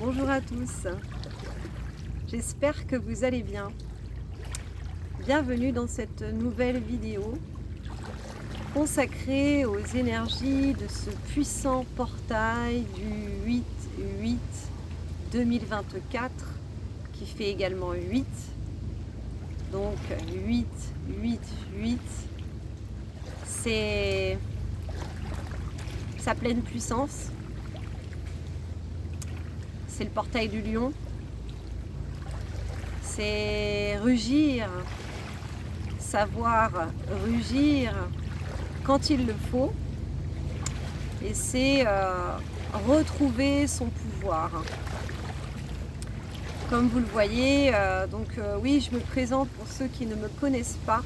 Bonjour à tous, j'espère que vous allez bien. Bienvenue dans cette nouvelle vidéo consacrée aux énergies de ce puissant portail du 8-8-2024 qui fait également 8. Donc 8-8-8, c'est sa pleine puissance. C'est le portail du lion. C'est rugir, savoir rugir quand il le faut. Et c'est retrouver son pouvoir. Comme vous le voyez, oui, je me présente pour ceux qui ne me connaissent pas.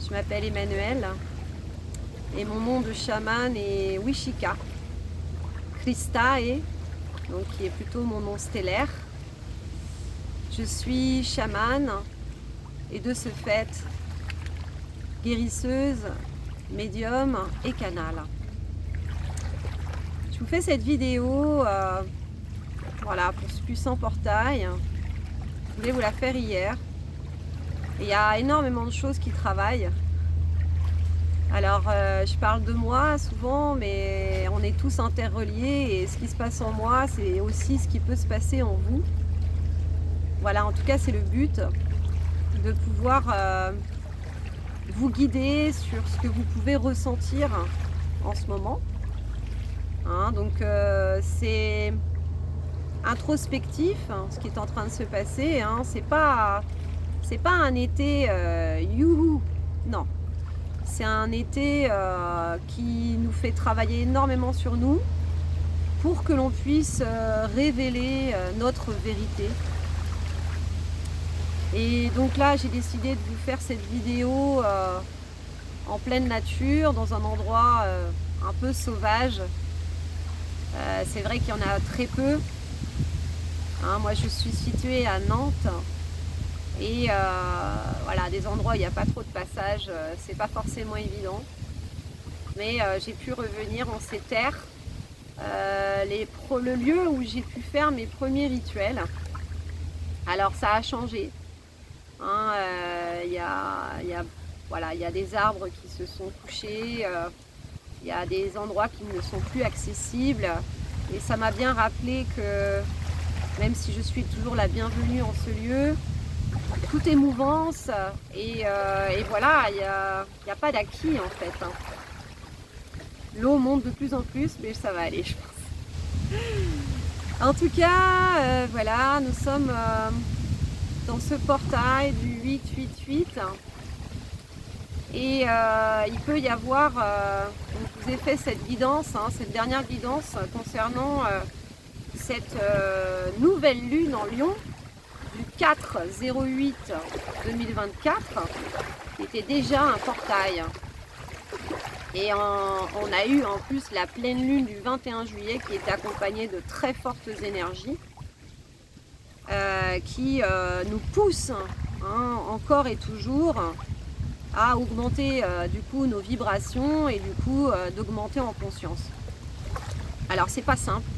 Je m'appelle Emmanuelle et mon nom de chaman est Wishika. Christae, donc qui est plutôt mon nom stellaire. Je suis chamane et de ce fait guérisseuse, médium et canal. Je vous fais cette vidéo voilà, pour ce puissant portail. Je voulais vous la faire hier. Il y a énormément de choses qui travaillent. Alors je parle de moi souvent, mais on est tous interreliés et ce qui se passe en moi, c'est aussi ce qui peut se passer en vous. Voilà, en tout cas c'est le but, de pouvoir vous guider sur ce que vous pouvez ressentir en ce moment. Donc c'est introspectif ce qui est en train de se passer. C'est pas un été youhou, non. C'est un été qui nous fait travailler énormément sur nous pour que l'on puisse révéler notre vérité. Et donc là, j'ai décidé de vous faire cette vidéo en pleine nature, dans un endroit un peu sauvage. C'est vrai qu'il y en a très peu. Moi, je suis située à Nantes. Et voilà, des endroits où il n'y a pas trop de passage, c'est pas forcément évident. Mais j'ai pu revenir en ces terres, le lieu où j'ai pu faire mes premiers rituels. Alors ça a changé. Il y a des arbres qui se sont couchés, il y a des endroits qui ne sont plus accessibles. Et ça m'a bien rappelé que même si je suis toujours la bienvenue en ce lieu, tout est mouvance et voilà, il n'y a pas d'acquis en fait. L'eau monte de plus en plus, mais ça va aller, je pense. En tout cas, voilà, nous sommes dans ce portail du 8-8-8 et il peut y avoir, donc je vous ai fait cette guidance, cette dernière guidance concernant cette nouvelle lune en Lion du 4-08-2024 qui était déjà un portail. Et on a eu en plus la pleine lune du 21 juillet qui était accompagnée de très fortes énergies qui nous poussent encore et toujours à augmenter du coup nos vibrations et du coup d'augmenter en conscience. Alors c'est pas simple,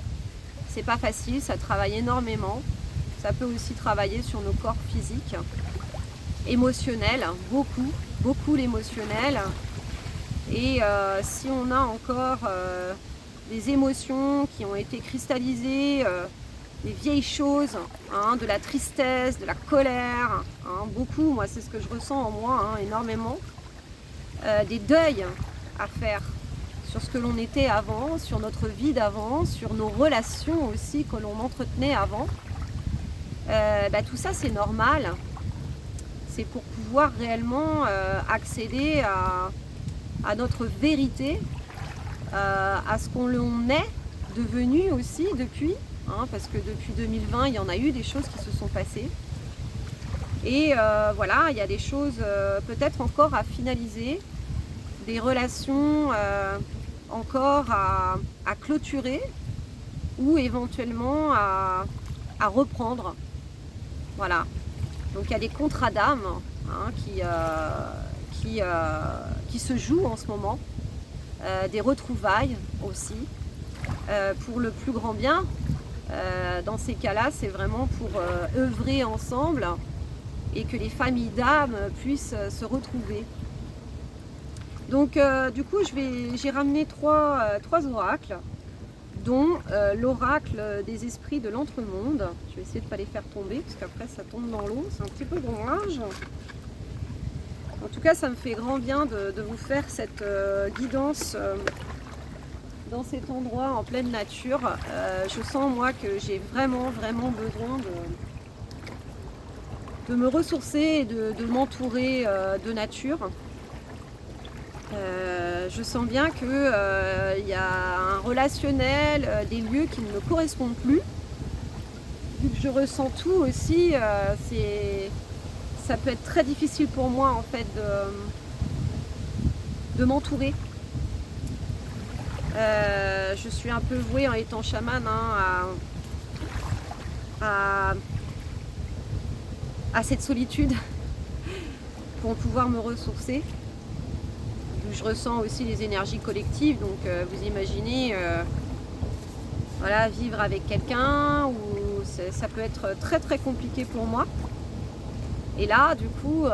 c'est pas facile, ça travaille énormément. Ça peut aussi travailler sur nos corps physiques, émotionnels, beaucoup l'émotionnel. Et si on a encore des émotions qui ont été cristallisées, des vieilles choses, de la tristesse, de la colère, beaucoup, moi c'est ce que je ressens en moi, énormément, des deuils à faire sur ce que l'on était avant, sur notre vie d'avant, sur nos relations aussi que l'on entretenait avant. Tout ça c'est normal, c'est pour pouvoir réellement accéder à notre vérité, à ce qu'on est devenu aussi depuis, parce que depuis 2020 il y en a eu des choses qui se sont passées et voilà, il y a des choses peut-être encore à finaliser, des relations encore à clôturer ou éventuellement à reprendre. Voilà, donc il y a des contrats d'âme qui se jouent en ce moment, des retrouvailles aussi, pour le plus grand bien Dans ces cas-là, c'est vraiment pour œuvrer ensemble et que les familles d'âmes puissent se retrouver. Donc du coup, j'ai ramené trois oracles, dont l'oracle des esprits de l'entremonde. Je vais essayer de ne pas les faire tomber, parce qu'après ça tombe dans l'eau, c'est un petit peu dommage. En tout cas, ça me fait grand bien de vous faire cette guidance dans cet endroit en pleine nature. Je sens moi que j'ai vraiment besoin de me ressourcer et de m'entourer de nature. Je sens bien qu'il y a un relationnel, des lieux qui ne me correspondent plus. Vu que je ressens tout aussi, ça peut être très difficile pour moi en fait de m'entourer. Je suis un peu vouée en étant chamane à cette solitude pour pouvoir me ressourcer. Je ressens aussi les énergies collectives, donc vous imaginez voilà, vivre avec quelqu'un, ou ça peut être très compliqué pour moi. Et là, du coup,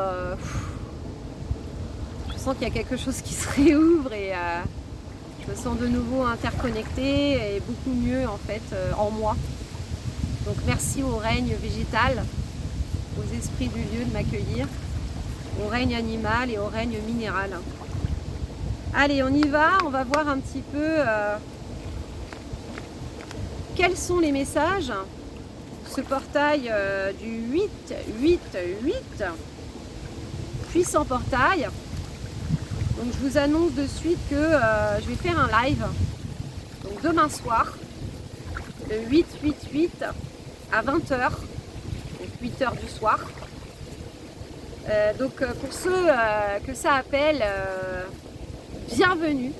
je sens qu'il y a quelque chose qui se réouvre et je me sens de nouveau interconnectée et beaucoup mieux en fait en moi. Donc merci au règne végétal, aux esprits du lieu de m'accueillir, au règne animal et au règne minéral. Allez, on y va, on va voir un petit peu quels sont les messages. Ce portail du 8-8-8, puissant portail. Donc je vous annonce de suite que je vais faire un live, donc demain soir, le 8-8-8 à 20h, donc 8h du soir. Donc pour ceux que ça appelle, bienvenue.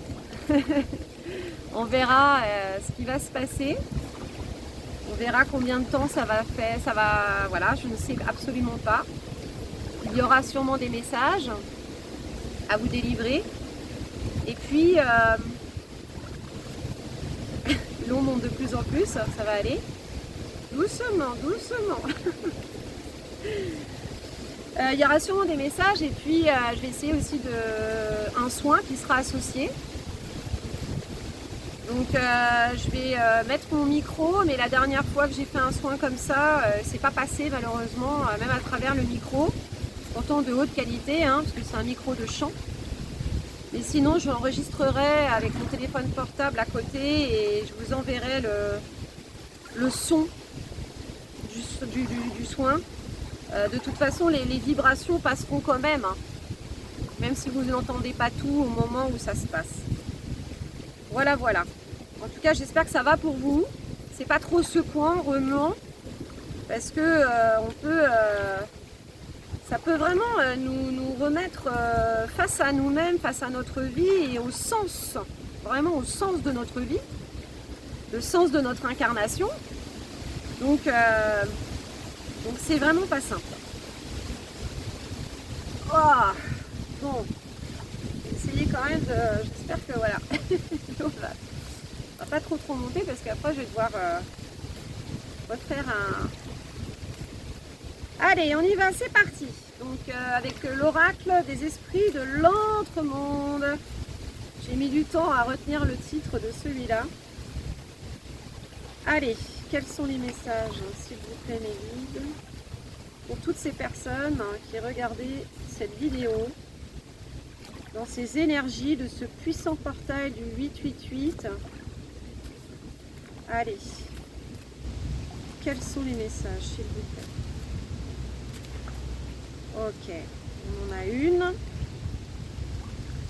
On verra ce qui va se passer. On verra combien de temps ça va faire. Voilà, je ne sais absolument pas. Il y aura sûrement des messages à vous délivrer. Et puis, l'eau monte de plus en plus, ça va aller. Doucement. Il y aura sûrement des messages et puis je vais essayer aussi un soin qui sera associé. Donc je vais mettre mon micro, mais la dernière fois que j'ai fait un soin comme ça, c'est pas passé malheureusement, même à travers le micro. Pourtant de haute qualité, hein, parce que c'est un micro de chant. Mais sinon j'enregistrerai avec mon téléphone portable à côté et je vous enverrai le son du soin. De toute façon, les vibrations passeront quand même, hein, même si vous n'entendez pas tout au moment où ça se passe. Voilà. En tout cas, j'espère que ça va pour vous. C'est pas trop secouant, remuant, parce que ça peut vraiment nous remettre face à nous-mêmes, face à notre vie et au sens, vraiment au sens de notre vie, le sens de notre incarnation. Donc c'est vraiment pas simple. Oh, bon, essayez quand même de. J'espère que voilà. On va pas trop monter parce qu'après je vais devoir refaire un. Allez, on y va, c'est parti. Donc avec l'oracle des esprits de l'entremonde. J'ai mis du temps à retenir le titre de celui-là. Allez. Quels sont les messages, s'il vous plaît, mes guides, pour toutes ces personnes qui regardaient cette vidéo, dans ces énergies de ce puissant portail du 888. Allez, quels sont les messages, s'il vous plaît? Ok, on en a une.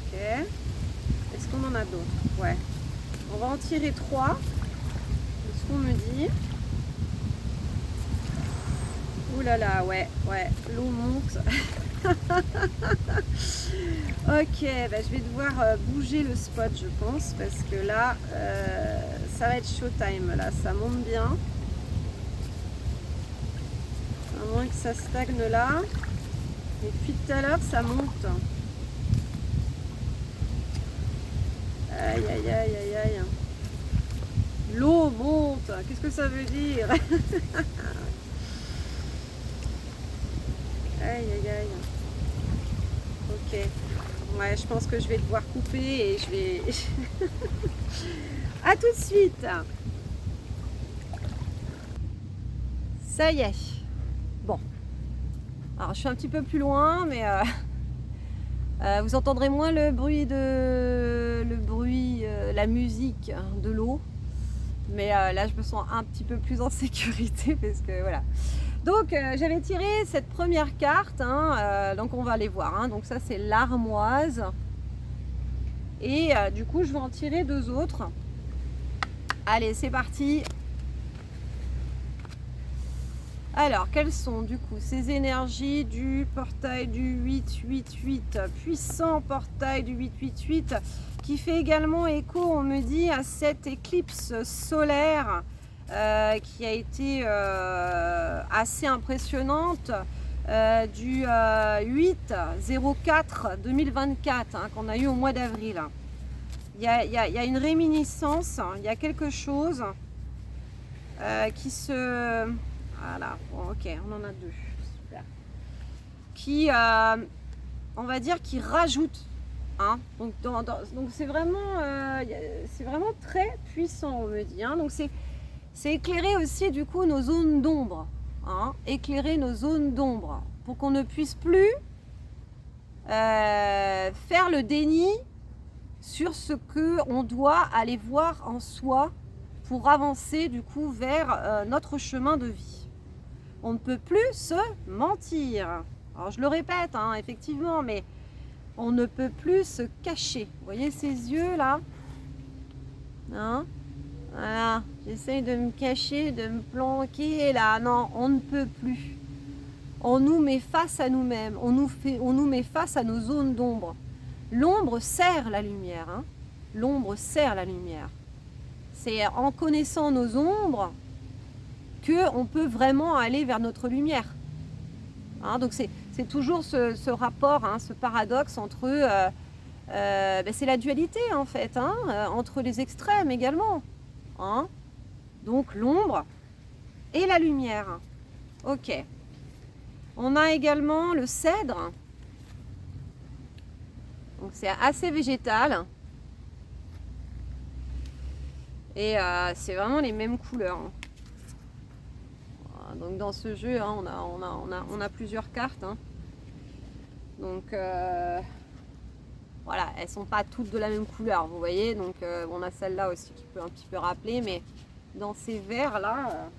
Ok, est-ce qu'on en a d'autres? Ouais, on va en tirer 3. On me dit. Ouh là là, ouais, l'eau monte. Ok, bah, je vais devoir bouger le spot, je pense, parce que là, ça va être showtime. Là, ça monte bien. À moins que ça stagne là. Et depuis tout à l'heure, ça monte. Aïe. L'eau monte. Qu'est-ce que ça veut dire? Aïe, aïe, aïe. Ok. Ouais, je pense que je vais devoir couper et je vais... À tout de suite. Ça y est. Bon. Alors, je suis un petit peu plus loin, mais vous entendrez moins le bruit la musique de l'eau. Mais là, je me sens un petit peu plus en sécurité parce que voilà. Donc, j'avais tiré cette première carte. Donc, on va aller voir. Donc, ça, c'est l'armoise. Et du coup, je vais en tirer 2 autres. Allez, c'est parti. Alors, quelles sont du coup ces énergies du portail du 888, puissant portail du 888, qui fait également écho, on me dit, à cette éclipse solaire qui a été assez impressionnante du 8-04-2024 qu'on a eu au mois d'avril. Il y a une réminiscence, il y a quelque chose qui se... Voilà, bon, ok, on en a 2, super. Qui, on va dire, qui rajoute. Donc, c'est vraiment très puissant, on me dit. Donc, c'est éclairer aussi, du coup, nos zones d'ombre. Éclairer nos zones d'ombre pour qu'on ne puisse plus faire le déni sur ce qu'on doit aller voir en soi pour avancer, du coup, vers notre chemin de vie. On ne peut plus se mentir. Alors je le répète, effectivement, mais on ne peut plus se cacher. Vous voyez ces yeux là? Voilà, j'essaye de me cacher, de me planquer là. Non, on ne peut plus. On nous met face à nous-mêmes, on nous met face à nos zones d'ombre. L'ombre sert la lumière. L'ombre sert la lumière. C'est en connaissant nos ombres qu'on peut vraiment aller vers notre lumière. Donc c'est toujours ce rapport, ce paradoxe entre... c'est la dualité en fait, entre les extrêmes également. Donc l'ombre et la lumière. Ok. On a également le cèdre. Donc c'est assez végétal. Et c'est vraiment les mêmes couleurs. Donc dans ce jeu, on a plusieurs cartes. Donc voilà, elles sont pas toutes de la même couleur, vous voyez. Donc on a celle-là aussi qui peut un petit peu rappeler, mais dans ces verts là.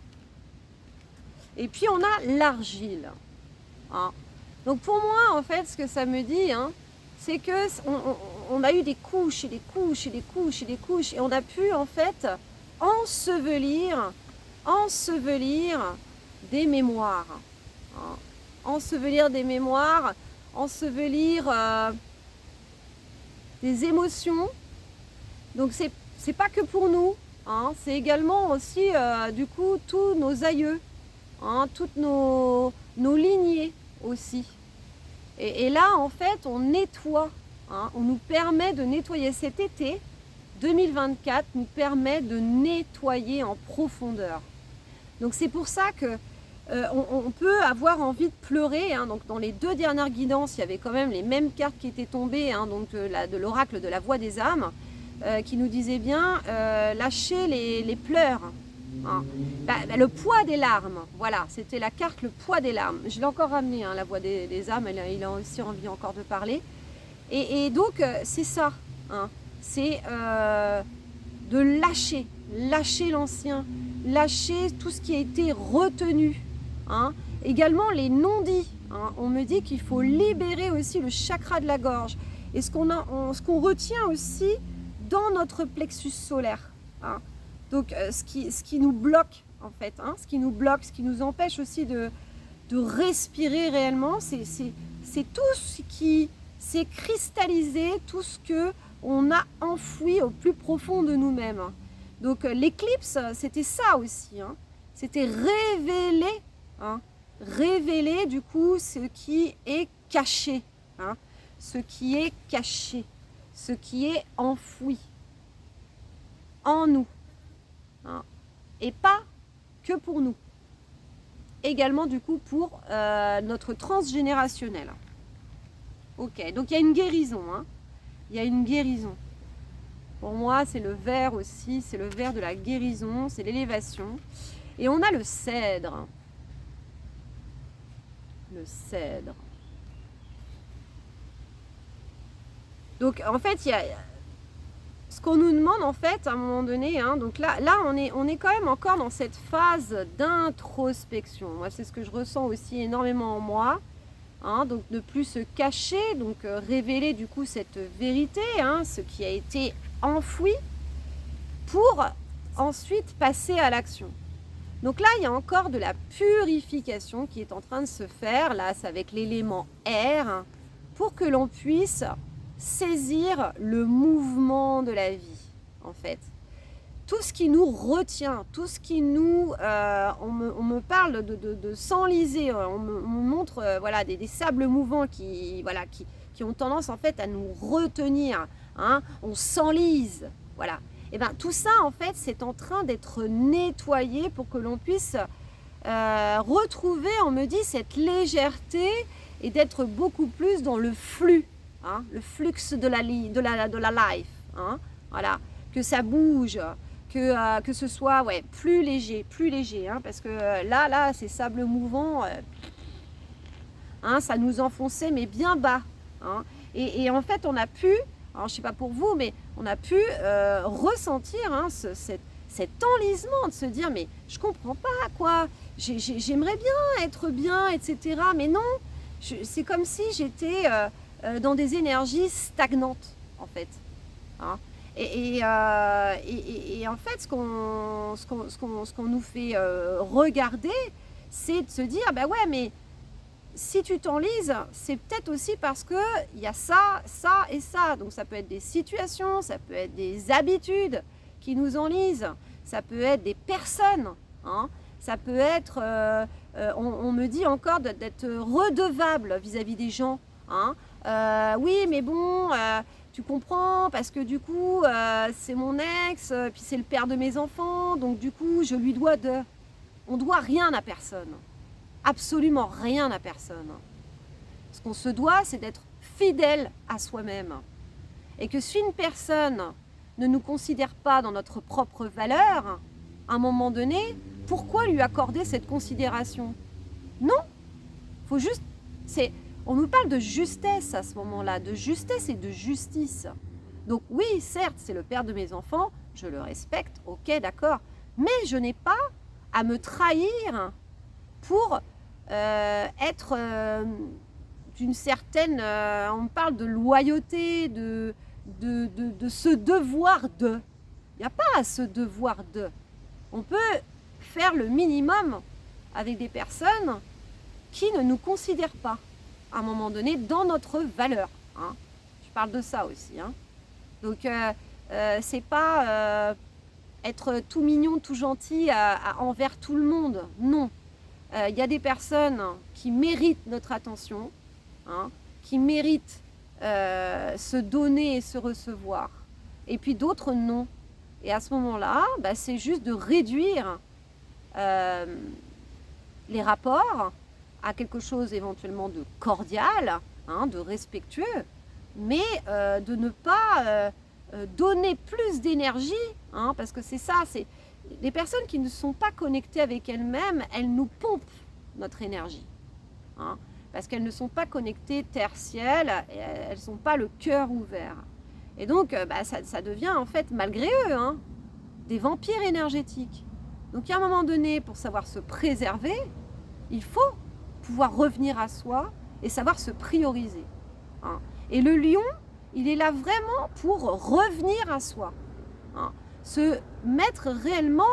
Et puis on a l'argile. Donc pour moi, en fait, ce que ça me dit, c'est que on a eu des couches et des couches et des couches et des couches, et on a pu en fait ensevelir des mémoires, ensevelir des mémoires, ensevelir des émotions. Donc c'est pas que pour nous, c'est également aussi du coup tous nos aïeux, toutes nos lignées aussi. Et là en fait on nettoie, on nous permet de nettoyer. Cet été 2024 nous permet de nettoyer en profondeur. Donc c'est pour ça que on peut avoir envie de pleurer. Donc dans les 2 dernières guidances, il y avait quand même les mêmes cartes qui étaient tombées, donc de l'oracle de la voix des âmes, qui nous disait bien lâcher les pleurs. Le poids des larmes, voilà, c'était la carte le poids des larmes. Je l'ai encore ramené, la voix des âmes, il a aussi envie encore de parler. Et donc c'est ça, c'est de lâcher l'ancien, lâcher tout ce qui a été retenu. Également les non-dits. On me dit qu'il faut libérer aussi le chakra de la gorge. Et ce qu'on retient aussi dans notre plexus solaire. Donc ce qui nous bloque en fait, ce qui nous bloque, ce qui nous empêche aussi de respirer réellement, c'est tout ce qui s'est cristallisé, tout ce qu'on a enfoui au plus profond de nous-mêmes. Donc l'éclipse, c'était ça aussi. C'était révéler du coup ce qui est caché, ce qui est caché, ce qui est enfoui en nous. hein, et pas que pour nous. Également du coup pour notre transgénérationnel. Ok, donc il y a une guérison, hein. Il y a une guérison. Pour moi, c'est le vert aussi, c'est le vert de la guérison, c'est l'élévation. Et on a le cèdre. Le cèdre. Donc en fait, il y a ce qu'on nous demande en fait à un moment donné, hein, donc là on est quand même encore dans cette phase d'introspection. Moi, c'est ce que je ressens aussi énormément en moi. Hein, donc ne plus se cacher, donc révéler du coup cette vérité, hein, ce qui a été enfoui, pour ensuite passer à l'action. Donc là, il y a encore de la purification qui est en train de se faire, là c'est avec l'élément air, hein, pour que l'on puisse saisir le mouvement de la vie, en fait. Tout ce qui nous retient, tout ce qui nous... on me parle de s'enliser, on me montre voilà, des sables mouvants qui ont tendance en fait à nous retenir, hein, on s'enlise, voilà. Et bien tout ça en fait c'est en train d'être nettoyé pour que l'on puisse retrouver, on me dit, cette légèreté et d'être beaucoup plus dans le flux, hein, le flux de la life, hein, voilà, que ça bouge, que ce soit plus léger, hein, parce que là, ces sables mouvants, hein, ça nous enfonçait, mais bien bas. Hein, et en fait, on a pu, alors je ne sais pas pour vous, mais on a pu ressentir, hein, cet enlisement de se dire, mais je ne comprends pas, quoi, j'aimerais bien être bien, etc. Mais non, c'est comme si j'étais dans des énergies stagnantes, en fait. Hein. Et en fait, ce qu'on nous fait regarder, c'est de se dire, bah ouais, mais si tu t'enlises, c'est peut-être aussi parce qu'il y a ça, ça et ça. Donc ça peut être des situations, ça peut être des habitudes qui nous enlisent, ça peut être des personnes, hein, ça peut être, on me dit encore d'être redevable vis-à-vis des gens. Hein. Oui, mais bon... tu comprends, parce que du coup, c'est mon ex, puis c'est le père de mes enfants, donc du coup, je lui dois de... On ne doit rien à personne. Absolument rien à personne. Ce qu'on se doit, c'est d'être fidèle à soi-même. Et que si une personne ne nous considère pas dans notre propre valeur, à un moment donné, pourquoi lui accorder cette considération? Non, faut juste... On nous parle de justesse à ce moment-là, de justesse et de justice. Donc oui, certes, c'est le père de mes enfants, je le respecte, ok, d'accord, mais je n'ai pas à me trahir pour être d'une certaine... on me parle de loyauté, de ce devoir de. Il n'y a pas à se devoir de. On peut faire le minimum avec des personnes qui ne nous considèrent pas, à un moment donné, dans notre valeur. Hein. Je parle de ça aussi. Hein. Donc, c'est pas être tout mignon, tout gentil envers tout le monde. Non. Il y a des personnes qui méritent notre attention, hein, qui méritent se donner et se recevoir. Et puis d'autres, non. Et à ce moment-là, bah, c'est juste de réduire les rapports à quelque chose éventuellement de cordial, hein, de respectueux, mais de ne pas donner plus d'énergie, hein, parce que c'est ça, c'est les personnes qui ne sont pas connectées avec elles-mêmes, elles nous pompent notre énergie, hein, parce qu'elles ne sont pas connectées terre-ciel, elles ne sont pas le cœur ouvert. Et donc, bah, ça devient en fait, malgré eux, hein, des vampires énergétiques. Donc, à un moment donné, pour savoir se préserver, il faut pouvoir revenir à soi et savoir se prioriser. Hein. Et le lion, il est là vraiment pour revenir à soi. Hein. Se mettre réellement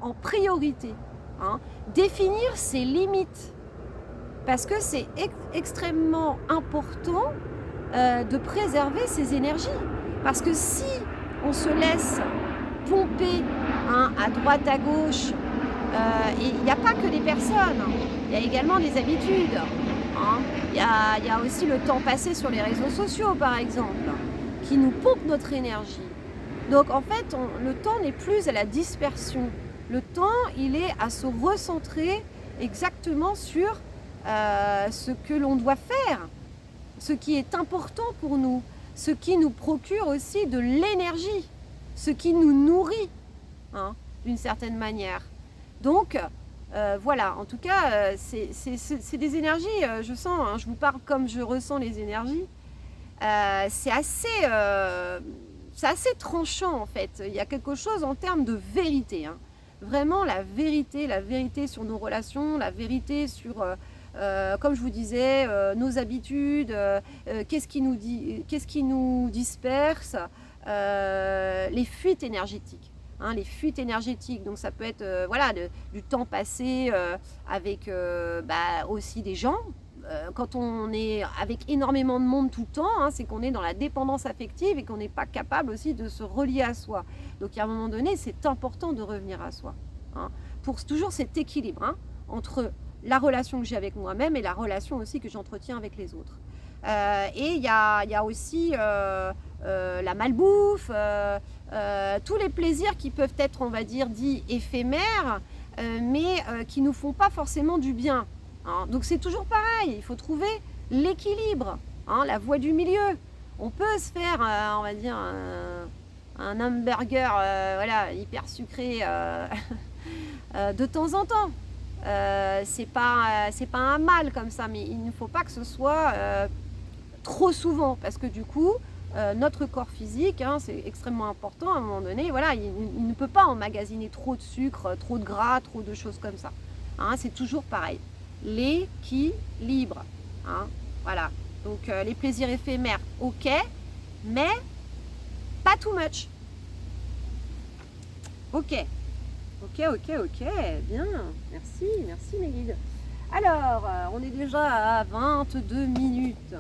en priorité. Hein. Définir ses limites. Parce que c'est extrêmement important de préserver ses énergies. Parce que si on se laisse pomper, hein, à droite, à gauche, il n'y a pas que les personnes, il y a également des habitudes. Hein. Il y a aussi le temps passé sur les réseaux sociaux, par exemple, qui nous pompe notre énergie. Donc en fait, le temps n'est plus à la dispersion. Le temps, il est à se recentrer exactement sur ce que l'on doit faire, ce qui est important pour nous, ce qui nous procure aussi de l'énergie, ce qui nous nourrit, hein, d'une certaine manière. Donc, voilà, en tout cas, c'est des énergies, je sens, hein, je vous parle comme je ressens les énergies, c'est assez tranchant en fait. Il y a quelque chose en termes de vérité, hein. Vraiment la vérité sur nos relations, la vérité sur, comme je vous disais, nos habitudes, qu'est-ce qui nous disperse, les fuites énergétiques. Hein, les fuites énergétiques, donc ça peut être voilà, du temps passé avec aussi des gens. Quand on est avec énormément de monde tout le temps, hein, c'est qu'on est dans la dépendance affective et qu'on n'est pas capable aussi de se relier à soi. Donc à un moment donné, c'est important de revenir à soi, hein, pour toujours cet équilibre, hein, entre la relation que j'ai avec moi-même et la relation aussi que j'entretiens avec les autres. Et il y a aussi la malbouffe, tous les plaisirs qui peuvent être, on va dire, dits éphémères, mais qui ne nous font pas forcément du bien. Hein. Donc c'est toujours pareil, il faut trouver l'équilibre, hein, la voie du milieu. On peut se faire, on va dire, un hamburger voilà, hyper sucré de temps en temps. C'est pas un mal comme ça, mais il ne faut pas que ce soit trop souvent, parce que du coup, notre corps physique, hein, c'est extrêmement important à un moment donné, voilà, il ne peut pas emmagasiner trop de sucre, trop de gras, trop de choses comme ça. Hein, c'est toujours pareil. L'équilibre. Hein, voilà. Donc les plaisirs éphémères, ok, mais pas too much. Ok. Ok, bien. Merci mes guides. Alors, on est déjà à 22 minutes.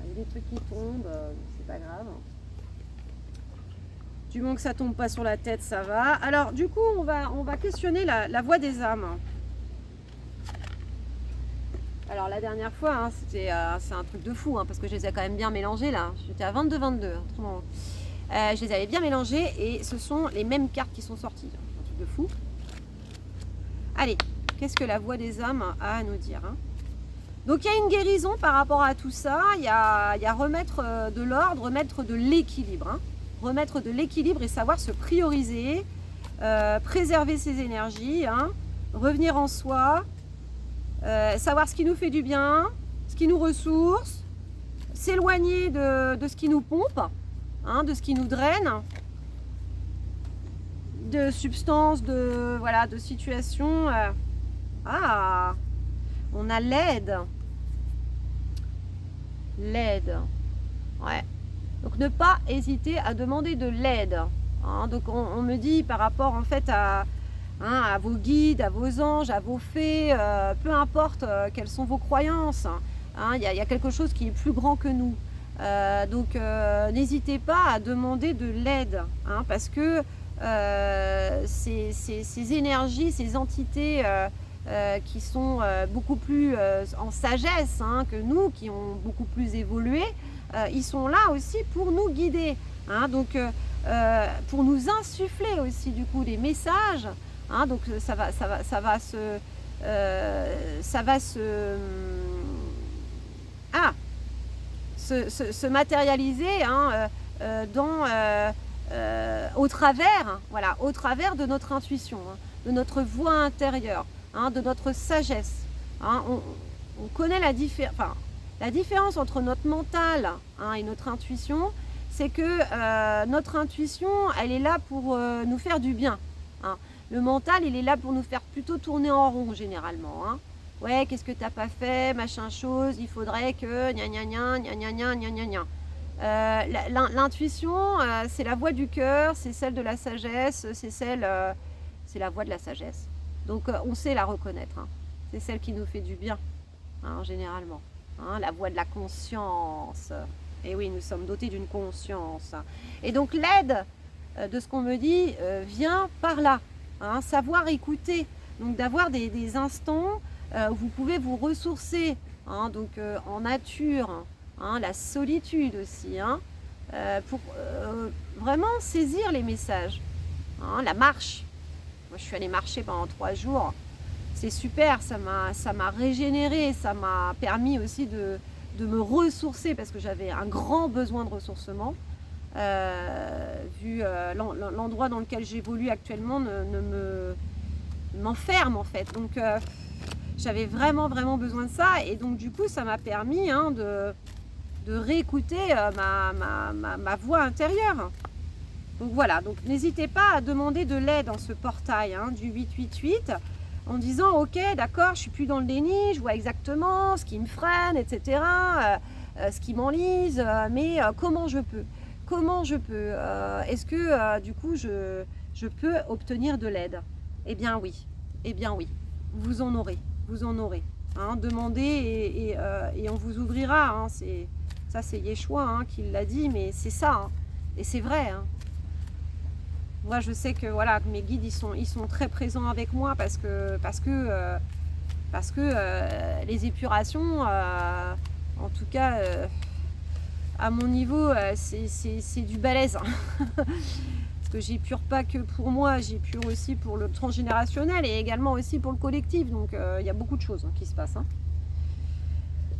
Il y a des trucs qui tombent, c'est pas grave. Du moment que ça tombe pas sur la tête, ça va. Alors, du coup, on va questionner la voix des âmes. Alors, la dernière fois, hein, c'est un truc de fou, hein, parce que je les ai quand même bien mélangés là. J'étais à 22-22. Autrement. Je les avais bien mélangés et ce sont les mêmes cartes qui sont sorties. Un truc de fou. Allez, qu'est-ce que la voix des âmes a à nous dire, hein? Donc, il y a une guérison par rapport à tout ça. Il y a remettre de l'ordre, remettre de l'équilibre, hein. Remettre de l'équilibre et savoir se prioriser, préserver ses énergies, hein, revenir en soi, savoir ce qui nous fait du bien, ce qui nous ressource, s'éloigner de ce qui nous pompe, hein, de ce qui nous draine, de substances, de situations. Ah, on a l'aide. L'aide. Ouais. Donc ne pas hésiter à demander de l'aide. Hein, donc on me dit par rapport en fait à vos guides, à vos anges, à vos fées, peu importe quelles sont vos croyances. Hein, y a quelque chose qui est plus grand que nous. Donc n'hésitez pas à demander de l'aide, hein, parce que ces énergies, ces entités qui sont beaucoup plus en sagesse, hein, que nous, qui ont beaucoup plus évolué, ils sont là aussi pour nous guider, hein, donc pour nous insuffler aussi du coup des messages, hein, donc ça va se matérialiser, hein, au travers, voilà, au travers de notre intuition, hein, de notre voix intérieure, hein, de notre sagesse. Hein, on connaît la différence entre notre mental, hein, et notre intuition, c'est que notre intuition, elle est là pour nous faire du bien. Hein. Le mental, il est là pour nous faire plutôt tourner en rond généralement. Hein. Ouais, qu'est-ce que t'as pas fait, machin chose, il faudrait que gna gna gna gna gna gna gna gna gna. L'intuition, c'est la voix du cœur, c'est celle de la sagesse, c'est la voix de la sagesse. Donc on sait la reconnaître. Hein. C'est celle qui nous fait du bien, hein, généralement. Hein, la voix de la conscience. Et oui, nous sommes dotés d'une conscience. Et donc l'aide de ce qu'on me dit vient par là. Hein, savoir écouter. Donc d'avoir des instants où vous pouvez vous ressourcer. Hein, donc en nature. Hein, la solitude aussi. Hein, pour vraiment saisir les messages. Hein, la marche. Moi, je suis allée marcher pendant 3 jours. C'est super, ça m'a régénéré, ça m'a permis aussi de me ressourcer parce que j'avais un grand besoin de ressourcement. Vu l'endroit dans lequel j'évolue actuellement m'enferme en fait. Donc j'avais vraiment besoin de ça et donc du coup ça m'a permis de réécouter ma voix intérieure. Donc voilà, donc n'hésitez pas à demander de l'aide dans ce portail du 888 en disant ok d'accord, je suis plus dans le déni, je vois exactement ce qui me freine, etc. Ce qui m'enlise, mais comment je peux est-ce que du coup je peux obtenir de l'aide? Eh bien oui, vous en aurez. Demandez et on vous ouvrira. Ça c'est Yeshua qui l'a dit, mais c'est ça, et c'est vrai. Moi je sais que voilà, mes guides ils sont très présents avec moi parce que les épurations, en tout cas à mon niveau, c'est du balèze. Parce que j'épure pas que pour moi, j'épure aussi pour le transgénérationnel et également aussi pour le collectif. Donc il y a beaucoup de choses qui se passent.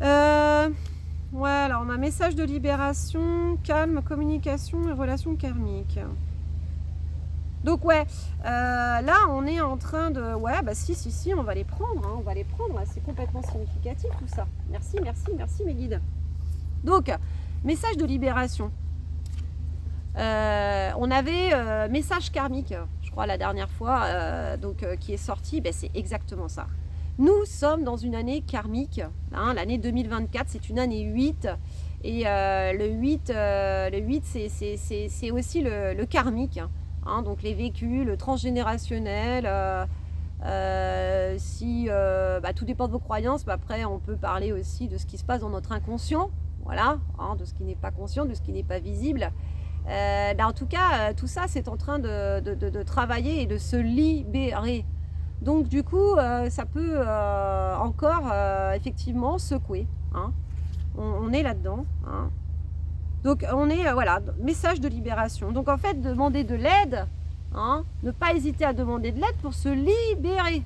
Ouais, alors ma message de libération, calme, communication et relations karmiques. Donc ouais, là on est en train de... Ouais, bah si, on va les prendre, on va les prendre, c'est complètement significatif tout ça. Merci mes guides. Donc, message de libération. On avait message karmique, je crois la dernière fois, qui est sorti, c'est exactement ça. Nous sommes dans une année karmique, l'année 2024, c'est une année 8, et le 8 c'est aussi le karmique. Donc les vécus, le transgénérationnel, tout dépend de vos croyances, mais après on peut parler aussi de ce qui se passe dans notre inconscient, voilà, de ce qui n'est pas conscient, de ce qui n'est pas visible. En tout cas, tout ça c'est en train de travailler et de se libérer. Donc du coup, ça peut encore effectivement secouer. On est là-dedans. Donc on est, message de libération. Donc en fait, demander de l'aide, ne pas hésiter à demander de l'aide pour se libérer.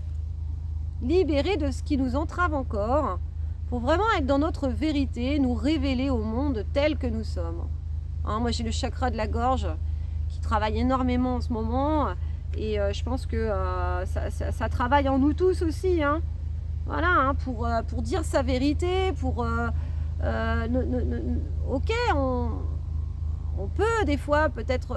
Libérer de ce qui nous entrave encore, pour vraiment être dans notre vérité, nous révéler au monde tel que nous sommes. Moi j'ai le chakra de la gorge qui travaille énormément en ce moment, et je pense que ça travaille en nous tous aussi. Voilà, pour dire sa vérité, pour... ok, on peut des fois peut-être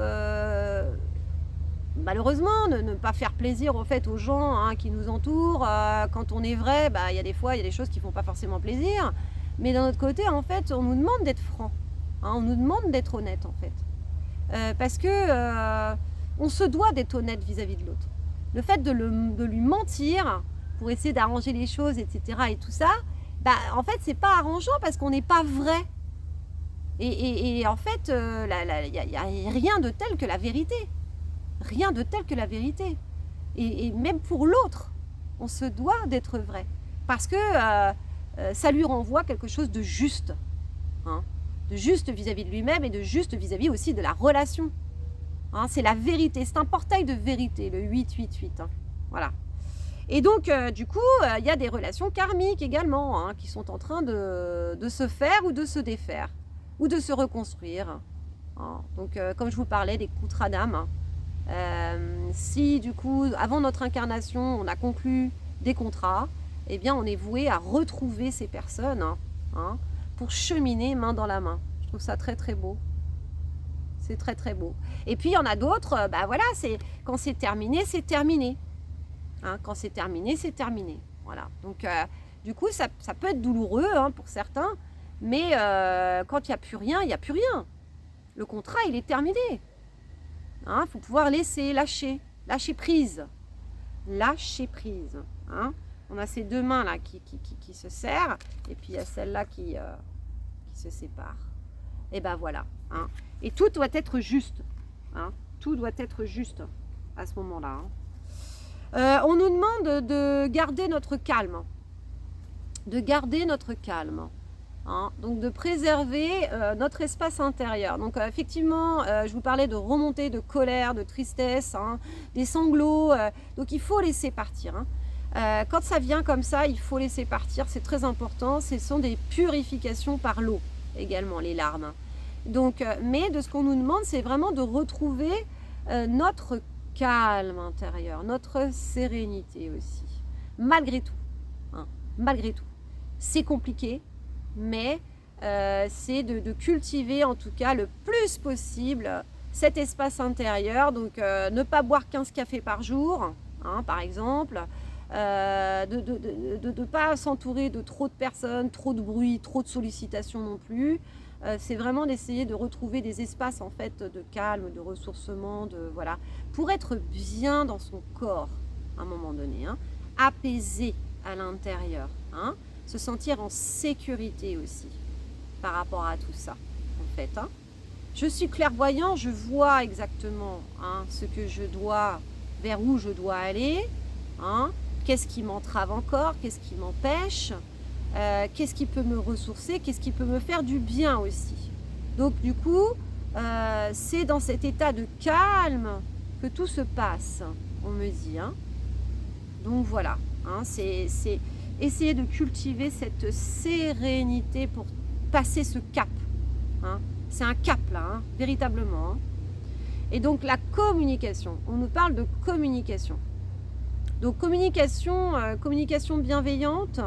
malheureusement ne pas faire plaisir au fait aux gens qui nous entourent. Quand on est vrai, il y a des fois il y a des choses qui font pas forcément plaisir, mais d'un autre côté en fait on nous demande d'être franc, on nous demande d'être honnête en fait, parce que on se doit d'être honnête vis-à-vis de l'autre. Le fait de lui mentir pour essayer d'arranger les choses, etc. et tout ça, en fait, c'est pas arrangeant parce qu'on n'est pas vrai. Et en fait, il n'y a rien de tel que la vérité. Rien de tel que la vérité. Et même pour l'autre, on se doit d'être vrai. Parce que ça lui renvoie quelque chose de juste. De juste vis-à-vis de lui-même et de juste vis-à-vis aussi de la relation. C'est la vérité. C'est un portail de vérité, le 888. Voilà. Et donc, du coup, il y a des relations karmiques également qui sont en train de se faire ou de se défaire ou de se reconstruire. Donc, comme je vous parlais des contrats d'âme, si du coup, avant notre incarnation, on a conclu des contrats, eh bien, on est voué à retrouver ces personnes pour cheminer main dans la main. Je trouve ça très, très beau. C'est très, très beau. Et puis, il y en a d'autres, quand c'est terminé, c'est terminé. Quand c'est terminé, c'est terminé. Voilà. Donc, du coup, ça peut être douloureux pour certains, mais quand il n'y a plus rien, il n'y a plus rien. Le contrat, il est terminé. Faut pouvoir lâcher prise. Lâcher prise. On a ces deux mains là qui se serrent, et puis il y a celle-là qui se sépare. Et voilà. Et tout doit être juste. Tout doit être juste à ce moment-là. On nous demande de garder notre calme. De garder notre calme. hein. Donc de préserver notre espace intérieur. Donc effectivement, je vous parlais de remontée de colère, de tristesse, hein, des sanglots. Donc il faut laisser partir, hein. Quand ça vient comme ça, il faut laisser partir, c'est très important. Ce sont des purifications par l'eau également, les larmes. Donc, mais de ce qu'on nous demande, c'est vraiment de retrouver notre calme intérieur, notre sérénité aussi, malgré tout, hein, malgré tout. C'est compliqué, mais c'est de cultiver en tout cas le plus possible cet espace intérieur. Donc ne pas boire 15 cafés par jour, hein, par exemple. De ne pas s'entourer de trop de personnes, trop de bruit, trop de sollicitations non plus. C'est vraiment d'essayer de retrouver des espaces en fait de calme, de ressourcement, voilà, pour être bien dans son corps à un moment donné, hein, apaisé à l'intérieur, hein, se sentir en sécurité aussi par rapport à tout ça en fait, hein. Je suis clairvoyant, je vois exactement, hein, ce que je dois, vers où je dois aller, hein, qu'est-ce qui m'entrave encore, qu'est-ce qui m'empêche, qu'est-ce qui peut me ressourcer, qu'est-ce qui peut me faire du bien aussi. Donc du coup, c'est dans cet état de calme que tout se passe, on me dit, hein. Donc voilà, hein, c'est essayer de cultiver cette sérénité pour passer ce cap, hein. C'est un cap là, hein, véritablement, hein. Et donc la communication, on nous parle de communication. Donc communication bienveillante.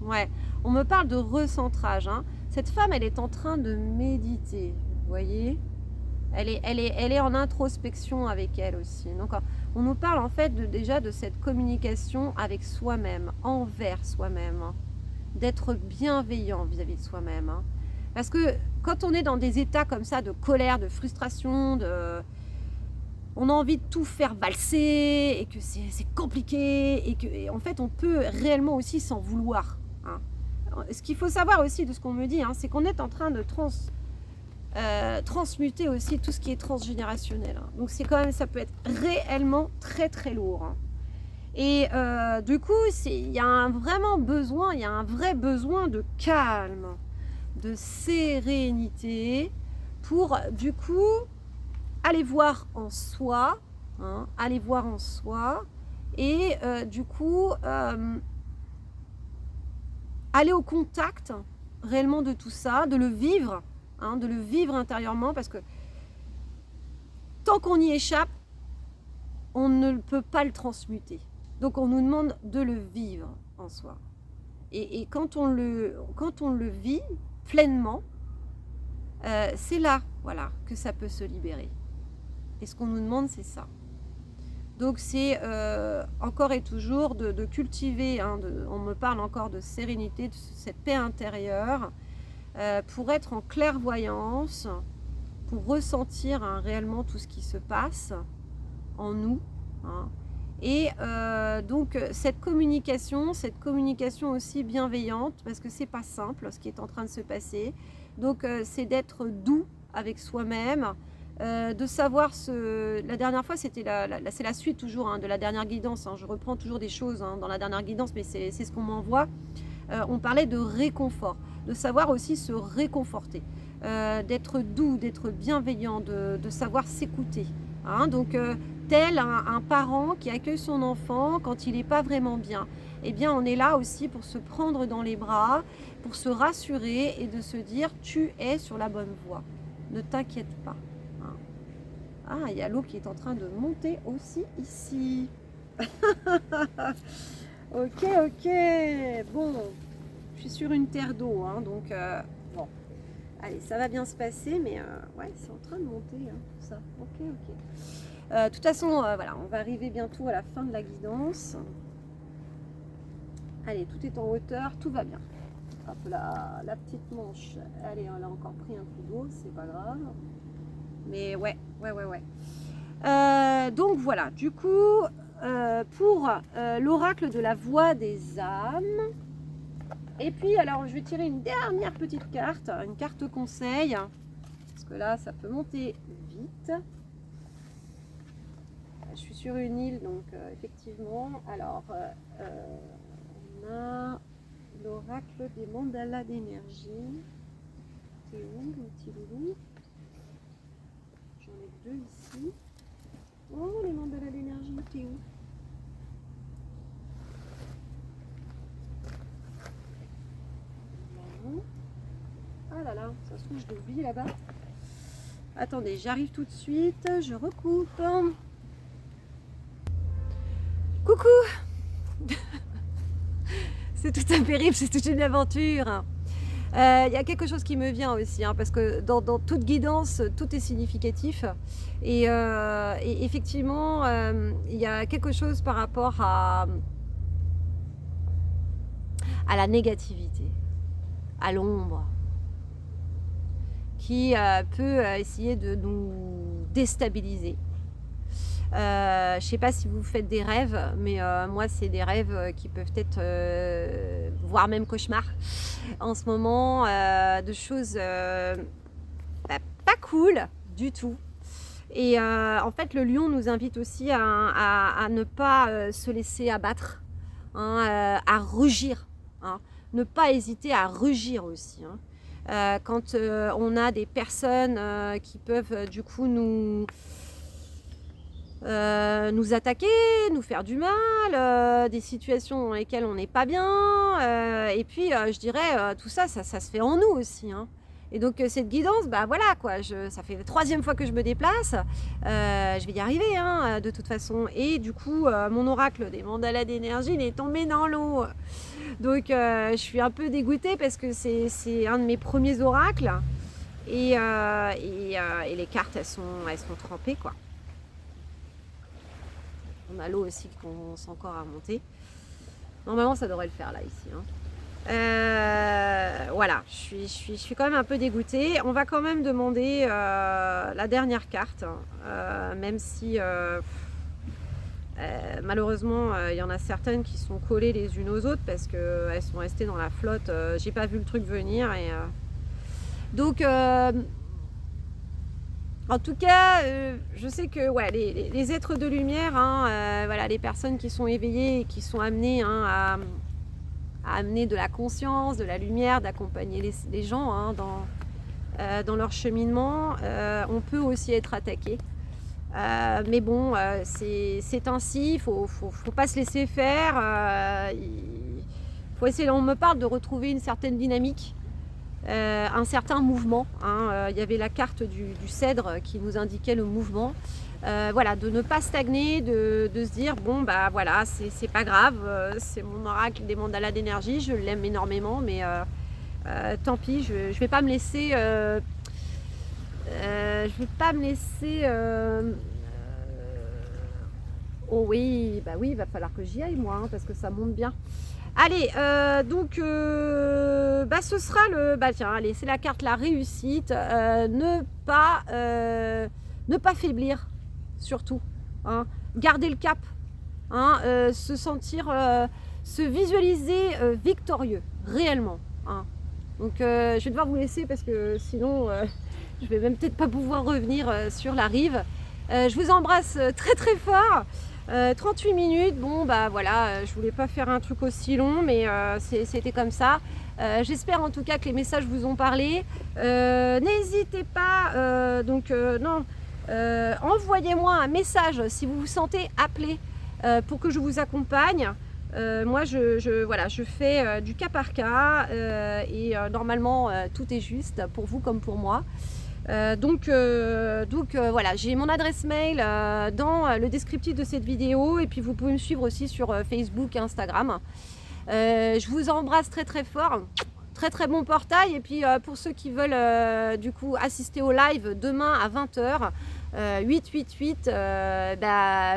Ouais, on me parle de recentrage, hein. Cette femme, elle est en train de méditer, vous voyez. Elle est en introspection avec elle aussi. Donc on nous parle en fait déjà de cette communication avec soi-même, envers soi-même, hein. D'être bienveillant vis-à-vis de soi-même, hein. Parce que quand on est dans des états comme ça de colère, de frustration, on a envie de tout faire valser et que c'est compliqué et en fait on peut réellement aussi s'en vouloir, hein. Ce qu'il faut savoir aussi de ce qu'on me dit, hein, c'est qu'on est en train de transmuter aussi tout ce qui est transgénérationnel, hein. Donc c'est quand même, ça peut être réellement très très lourd, hein. Et du coup, il y a un vrai besoin de calme, de sérénité pour du coup aller voir en soi, hein, aller voir en soi et du coup aller au contact réellement de tout ça, de le vivre, hein, de le vivre intérieurement, parce que tant qu'on y échappe, on ne peut pas le transmuter. Donc on nous demande de le vivre en soi. Et quand on le vit pleinement, c'est là, voilà, que ça peut se libérer. Et ce qu'on nous demande, c'est ça. Donc c'est encore et toujours de cultiver, hein, on me parle encore de sérénité, de cette paix intérieure, pour être en clairvoyance, pour ressentir, hein, réellement tout ce qui se passe en nous, hein. Et donc cette communication aussi bienveillante, parce que c'est pas simple ce qui est en train de se passer. Donc c'est d'être doux avec soi-même, de savoir la dernière fois c'était c'est la suite toujours, hein, de la dernière guidance, hein. Je reprends toujours des choses, hein, dans la dernière guidance, mais c'est ce qu'on m'envoie. On parlait de réconfort, de savoir aussi se réconforter, d'être doux, d'être bienveillant, de savoir s'écouter, hein. Donc tel un parent qui accueille son enfant quand il n'est pas vraiment bien. Eh bien, on est là aussi pour se prendre dans les bras, pour se rassurer et de se dire « tu es sur la bonne voie, ne t'inquiète pas ». Ah, il y a l'eau qui est en train de monter aussi ici. Ok, bon, je suis sur une terre d'eau, hein, donc bon, allez, ça va bien se passer, mais ouais, c'est en train de monter, hein, tout ça. Ok. De toute façon, voilà, on va arriver bientôt à la fin de la guidance. Allez, tout est en hauteur, tout va bien. Hop là, la petite manche, allez, elle a encore pris un coup d'eau, c'est pas grave. Mais ouais. Donc voilà, du coup, pour l'oracle de la voix des âmes. Et puis, alors, je vais tirer une dernière petite carte, une carte conseil, parce que là, ça peut monter vite. Je suis sur une île, donc effectivement, alors, on a L'oracle des mandalas d'énergie. T'es où, mon petit loulou? J'en ai deux ici. Oh, les mandalas d'énergie, t'es où? Non. Ah là là, ça se trouve, je l'ai oublié là-bas. Attendez, j'arrive tout de suite, je recoupe. Coucou. C'est tout un périple, c'est toute une aventure. Il y a quelque chose qui me vient aussi, parce que dans toute guidance, tout est significatif. Et effectivement, il y a quelque chose par rapport à la négativité, à l'ombre, qui peut essayer de nous déstabiliser. Je ne sais pas si vous faites des rêves, mais moi, c'est des rêves qui peuvent être, voire même cauchemars, en ce moment, de choses pas cool du tout. Et en fait, le lion nous invite aussi à ne pas se laisser abattre, à rugir, ne pas hésiter à rugir aussi. Quand on a des personnes qui peuvent du coup nous attaquer, nous faire du mal, des situations dans lesquelles on n'est pas bien, et puis je dirais tout ça se fait en nous aussi. Et donc cette guidance, bah voilà quoi, ça fait la 3e fois que je me déplace, je vais y arriver de toute façon. Et du coup mon oracle des mandalas d'énergie, il est tombé dans l'eau. Donc je suis un peu dégoûtée parce que c'est un de mes premiers oracles, et les cartes elles sont trempées quoi. On a l'eau aussi qui commence encore à monter. Normalement, ça devrait le faire là, ici. Voilà, je suis quand même un peu dégoûtée. On va quand même demander la dernière carte, même si malheureusement, il y en a certaines qui sont collées les unes aux autres parce qu'elles sont restées dans la flotte. J'ai pas vu le truc venir. Donc... en tout cas, je sais que ouais, les êtres de lumière, voilà, les personnes qui sont éveillées et qui sont amenées à amener de la conscience, de la lumière, d'accompagner les gens dans leur cheminement, on peut aussi être attaqué. Mais bon, c'est ainsi, il faut pas se laisser faire. Faut essayer, on me parle de retrouver une certaine dynamique. Un certain mouvement. Il y avait la carte du cèdre qui nous indiquait le mouvement. Voilà, de ne pas stagner, de se dire bon bah voilà, c'est pas grave, c'est mon oracle des mandalas d'énergie, je l'aime énormément, mais tant pis, je vais pas me laisser oh oui, bah oui, il va falloir que j'y aille moi, parce que ça monte bien. Allez, donc ce sera tiens, allez, c'est la carte la réussite. Ne pas faiblir, surtout. Garder le cap. Se sentir, se visualiser victorieux, réellement. Donc je vais devoir vous laisser parce que sinon je vais même peut-être pas pouvoir revenir sur la rive. Je vous embrasse très très fort. 38 minutes, bon bah voilà, je voulais pas faire un truc aussi long, mais c'était comme ça. J'espère en tout cas que les messages vous ont parlé. N'hésitez pas, envoyez-moi un message si vous vous sentez appelé pour que je vous accompagne. Moi je fais du cas par cas, et normalement tout est juste pour vous comme pour moi. Donc voilà, j'ai mon adresse mail dans le descriptif de cette vidéo, et puis vous pouvez me suivre aussi sur Facebook et Instagram. Je vous embrasse très très fort, très très bon portail, et puis pour ceux qui veulent du coup assister au live demain à 20h 888,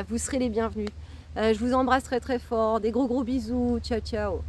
vous serez les bienvenus. Je vous embrasse très très fort, des gros bisous, ciao ciao.